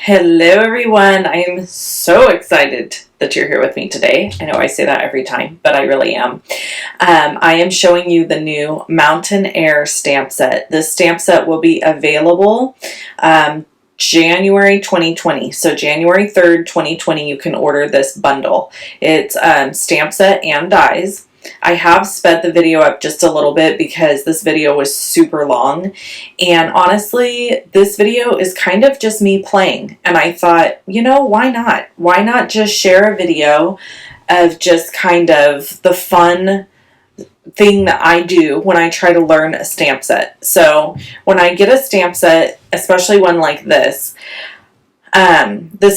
Hello everyone, I am so excited that you're here with me today. I know I say that every time, but I really am. I am showing you the new Mountain Air stamp set. This stamp set will be available January 2020. So January 3rd, 2020, you can order this bundle. It's stamp set and dies. I have sped the video up just a little bit because this video was super long, and honestly this video is kind of just me playing, and I thought, you know, why not just share a video of just kind of the fun thing that I do when I try to learn a stamp set. So when I get a stamp set, especially one like this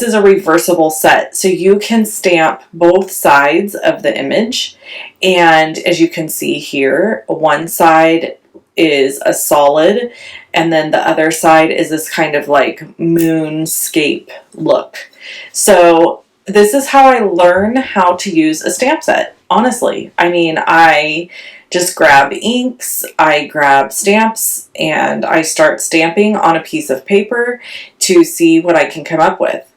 is a reversible set, so you can stamp both sides of the image, and as you can see here, one side is a solid and then the other side is this kind of like moonscape look. So this is how I learn how to use a stamp set, honestly. I mean, I just grab inks, I grab stamps, and I start stamping on a piece of paper to see what I can come up with.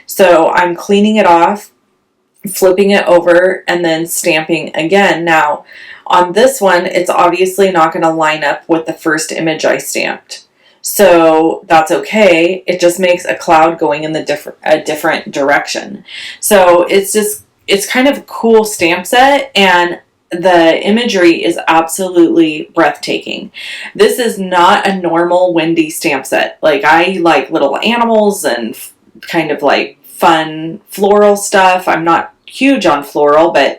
So I'm cleaning it off, flipping it over, and then stamping again. Now, on this one, it's obviously not going to line up with the first image I stamped. So that's okay. It just makes a cloud going in a different direction. So it's kind of a cool stamp set, and the imagery is absolutely breathtaking. This is not a normal Wendy stamp set. Like, I like little animals and kind of like fun floral stuff. I'm not huge on floral, but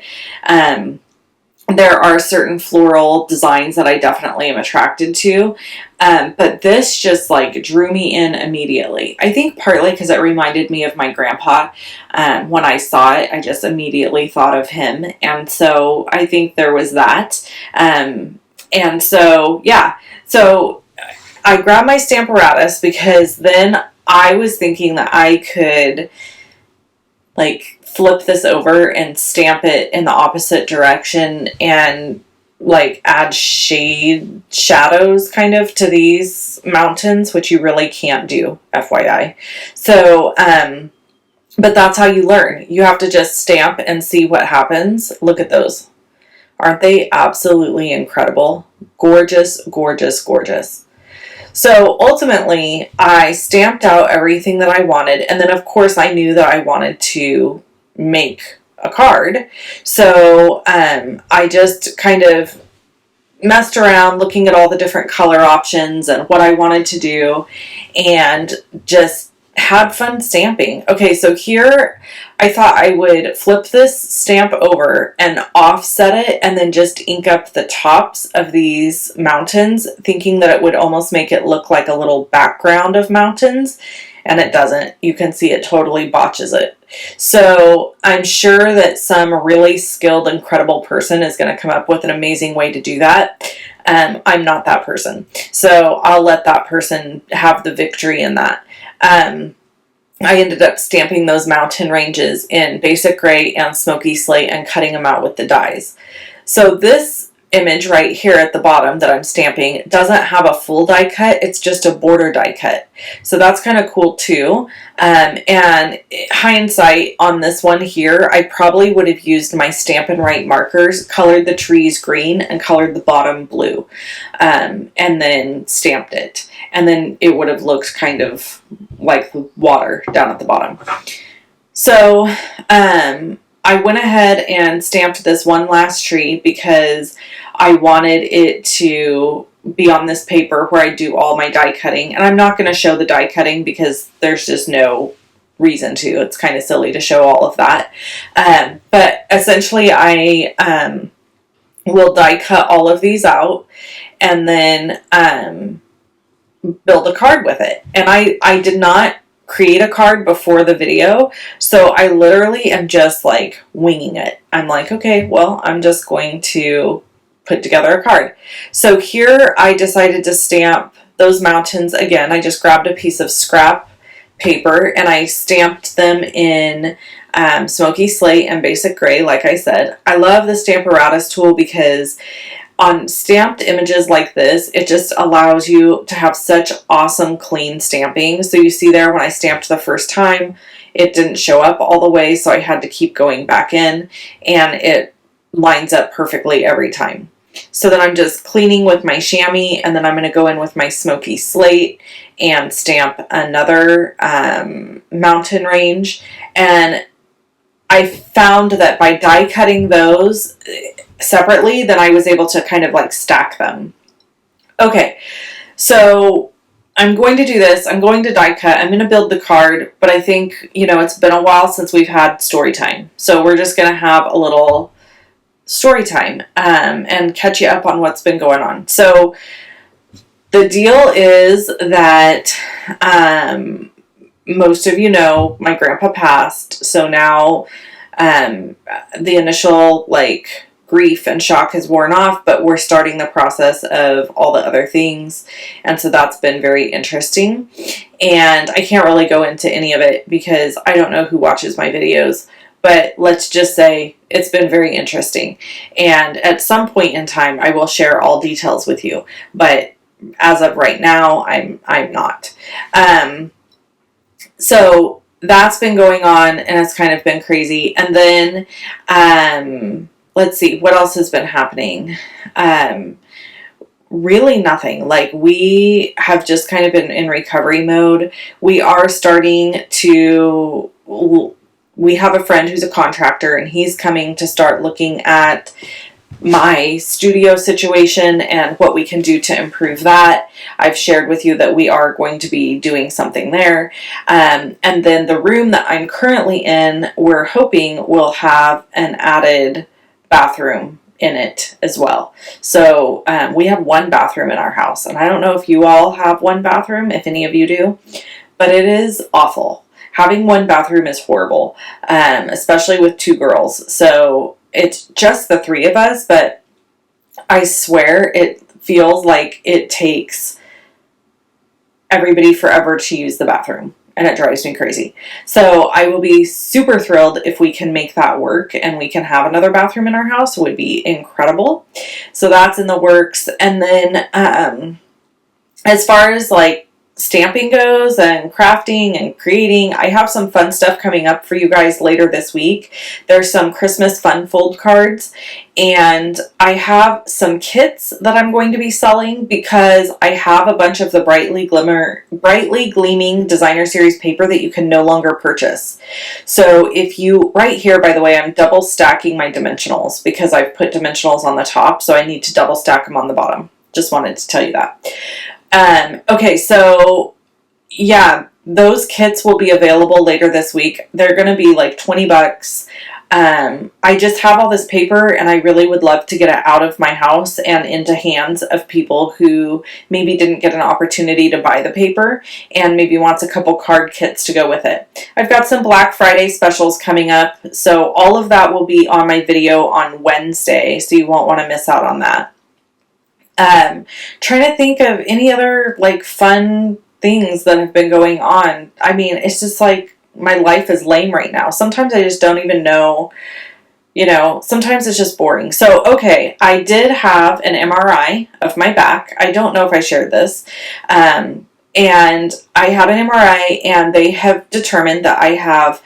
there are certain floral designs that I definitely am attracted to. But this just like drew me in immediately. I think partly because it reminded me of my grandpa. When I saw it, I just immediately thought of him. And so I think there was that. And so, yeah. So I grabbed my Stamparatus because then I was thinking that I could like flip this over and stamp it in the opposite direction and like add shadows kind of to these mountains, which you really can't do, FYI. So, but that's how you learn. You have to just stamp and see what happens. Look at those. Aren't they absolutely incredible? Gorgeous, gorgeous, gorgeous. So ultimately, I stamped out everything that I wanted, and then of course I knew that I wanted to make a card. So I just kind of messed around looking at all the different color options and what I wanted to do, and just had fun stamping. Okay, so here I thought I would flip this stamp over and offset it and then just ink up the tops of these mountains, thinking that it would almost make it look like a little background of mountains, and it doesn't. You can see it totally botches it. So I'm sure that some really skilled, incredible person is going to come up with an amazing way to do that. I'm not that person, so I'll let that person have the victory in that. I ended up stamping those mountain ranges in basic gray and smoky slate and cutting them out with the dies. So this image right here at the bottom that I'm stamping doesn't have a full die cut, it's just a border die cut. So that's kind of cool too. And hindsight on this one here, I probably would have used my Stampin' Right markers, colored the trees green and colored the bottom blue, and then stamped it. And then it would have looked kind of like the water down at the bottom. So I went ahead and stamped this one last tree because I wanted it to be on this paper where I do all my die cutting. And I'm not going to show the die cutting because there's just no reason to. It's kind of silly to show all of that. But essentially I will die cut all of these out and then build a card with it. And I did not create a card before the video, so I literally am just like winging it. I'm like, okay, well, I'm just going to put together a card. So here I decided to stamp those mountains again. I just grabbed a piece of scrap paper and I stamped them in smoky slate and basic gray, like I said. I love the Stamparatus tool because On stamped images like this, it just allows you to have such awesome clean stamping. So you see there when I stamped the first time, it didn't show up all the way, so I had to keep going back in, and it lines up perfectly every time. So then I'm just cleaning with my chamois, and then I'm going to go in with my smoky slate and stamp another mountain range. And I found that by die cutting those separately, then I was able to kind of like stack them. Okay, so I'm going to do this. I'm going to die cut. I'm going to build the card, but I think, it's been a while since we've had story time. So we're just going to have a little story time and catch you up on what's been going on. So the deal is that most of you know my grandpa passed, so now the initial grief and shock has worn off, but we're starting the process of all the other things, and so that's been very interesting. And I can't really go into any of it because I don't know who watches my videos, but let's just say it's been very interesting. And at some point in time, I will share all details with you. But as of right now, I'm not. So that's been going on, and it's kind of been crazy. And then, let's see, what else has been happening? Really nothing. We have just kind of been in recovery mode. We are starting to... We have a friend who's a contractor, and he's coming to start looking at my studio situation and what we can do to improve that. I've shared with you that we are going to be doing something there. And then the room that I'm currently in, we're hoping will have an added bathroom in it as well. So we have one bathroom in our house, and I don't know if you all have one bathroom, if any of you do, but it is awful. Having one bathroom is horrible, especially with two girls. So it's just the three of us, but I swear it feels like it takes everybody forever to use the bathroom, and it drives me crazy. So I will be super thrilled if we can make that work and we can have another bathroom in our house. It would be incredible. So that's in the works. And then as far as stamping goes and crafting and creating, I have some fun stuff coming up for you guys later this week. There's some Christmas fun fold cards, and I have some kits that I'm going to be selling because I have a bunch of the brightly gleaming designer series paper that you can no longer purchase. So if you, right here, by the way, I'm double stacking my dimensionals because I've put dimensionals on the top, so I need to double stack them on the bottom. Just wanted to tell you that. Okay, so yeah, those kits will be available later this week. They're going to be $20. I just have all this paper, and I really would love to get it out of my house and into hands of people who maybe didn't get an opportunity to buy the paper and maybe wants a couple card kits to go with it. I've got some Black Friday specials coming up, so all of that will be on my video on Wednesday, so you won't want to miss out on that. Trying to think of any other fun things that have been going on. I mean, it's just my life is lame right now. Sometimes I just don't even know, sometimes it's just boring. So, okay, I did have an MRI of my back. I don't know if I shared this. And I had an MRI, and they have determined that I have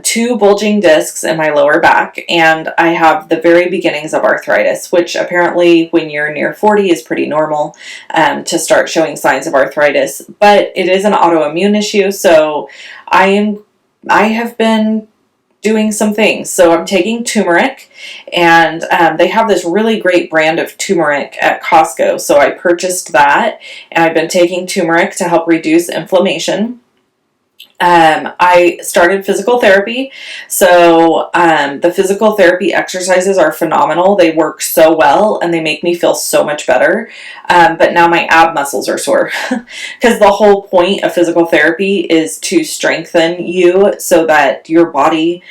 2 bulging discs in my lower back, and I have the very beginnings of arthritis, which apparently when you're near 40 is pretty normal to start showing signs of arthritis, but it is an autoimmune issue, so I have been doing some things. So I'm taking turmeric, and they have this really great brand of turmeric at Costco, so I purchased that, and I've been taking turmeric to help reduce inflammation. I started physical therapy, so the physical therapy exercises are phenomenal. They work so well, and they make me feel so much better, but now my ab muscles are sore, because the whole point of physical therapy is to strengthen you so that your body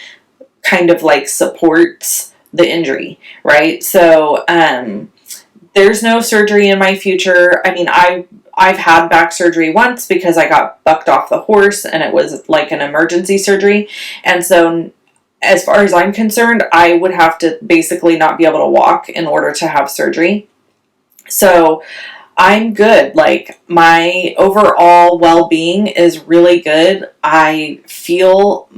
kind of supports the injury, right? So there's no surgery in my future. I mean, I've had back surgery once because I got bucked off the horse, and it was an emergency surgery. And so as far as I'm concerned, I would have to basically not be able to walk in order to have surgery. So I'm good. Like, my overall well-being is really good. I feel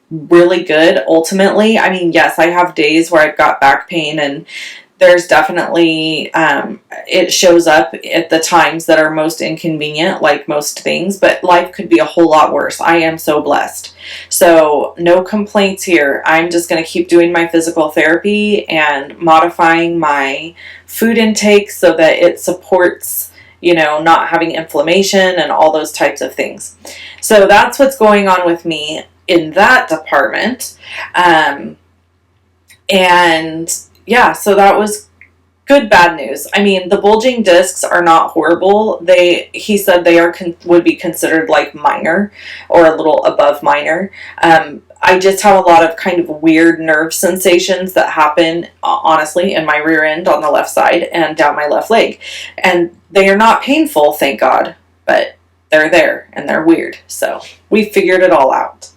really good ultimately. I mean, yes, I have days where I've got back pain, and there's definitely, it shows up at the times that are most inconvenient, like most things, but life could be a whole lot worse. I am so blessed. So no complaints here. I'm just going to keep doing my physical therapy and modifying my food intake so that it supports, not having inflammation and all those types of things. So that's what's going on with me in that department. And yeah, so that was good bad news. I mean, the bulging discs are not horrible. He said they would be considered like minor or a little above minor. I just have a lot of kind of weird nerve sensations that happen, honestly, in my rear end on the left side and down my left leg. And they are not painful, thank God, but they're there and they're weird. So we figured it all out.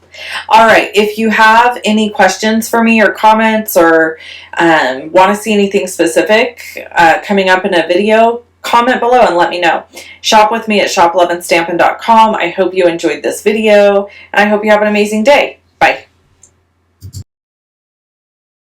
All right, if you have any questions for me or comments, or want to see anything specific coming up in a video, comment below and let me know. Shop with me at shop11stampin.com. I hope you enjoyed this video, and I hope you have an amazing day.